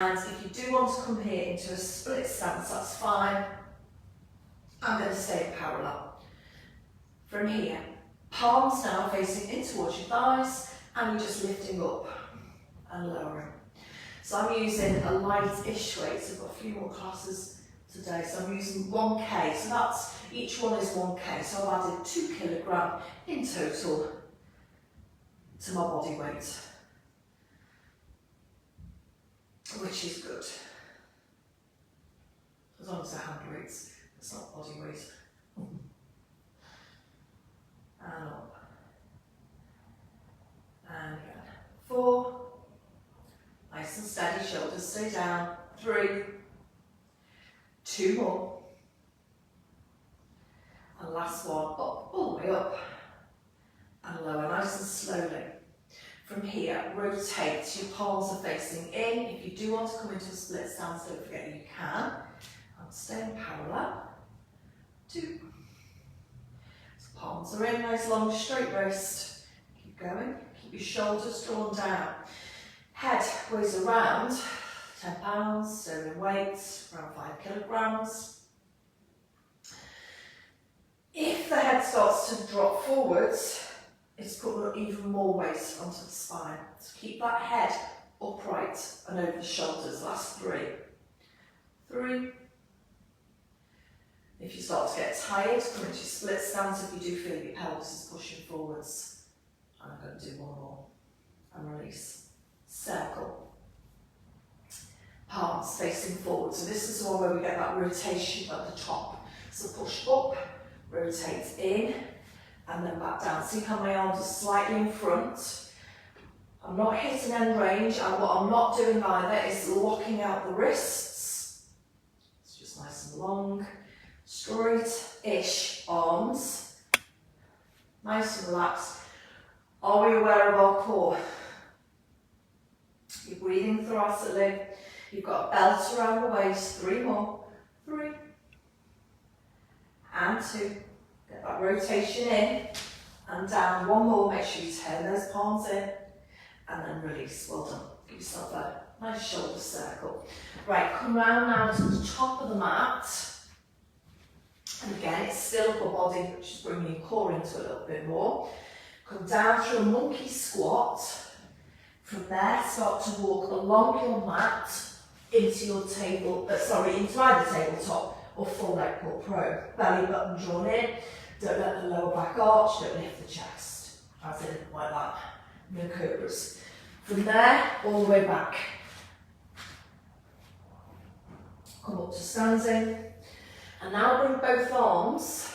And if you do want to come here into a split stance, that's fine. I'm going to stay parallel. From here, palms now facing in towards your thighs, and you're just lifting up and lowering. So I'm using a light-ish weight, so I've got a few more classes today. So I'm using 1K, so that's, each one is 1K. So I've added 2 kilograms in total to my body weight, which is good. As long as they're hand weights, it's not body weight. And up. And again. 4. Nice and steady, shoulders stay down. 3. 2 more. And last one, up, all the way up. And lower, nice and slowly. From here, rotate, your palms are facing in. If you do want to come into a split stance, don't forget you can. And stay in parallel. 2. So palms are in, nice long straight wrist. Keep going, keep your shoulders drawn down. Head weighs around 10 pounds, sterling weight, around 5 kilograms. If the head starts to drop forwards, it's putting even more weight onto the spine. So keep that head upright and over the shoulders. Last 3. 3. If you start to get tired, come into split stance if you do feel your pelvis is pushing forwards. And I'm going to do one more. And release. Circle. Palms facing forward. So this is the one where we get that rotation at the top. So push up, rotate in, and then back down. See how my arms are slightly in front. I'm not hitting end range, and what I'm not doing either is locking out the wrists. It's just nice and long. Straight-ish arms. Nice and relaxed. Are we aware of our core? You're breathing thoracically. You've got a belt around the waist. 3 more. 3. And 2. Get that rotation in and down. 1 more. Make sure you turn those palms in and then release. Well done. Give yourself a nice shoulder circle. Right, come round now to the top of the mat. And again, it's still upper body, which is bringing your core into a little bit more. Come down through a monkey squat. From there, start to walk along your mat into your table, into either tabletop or full leg pull pro. Belly button drawn in. Don't let the lower back arch, don't lift the chest. As in, like that. No cobras. From there, all the way back. Come up to standing. And now bring both arms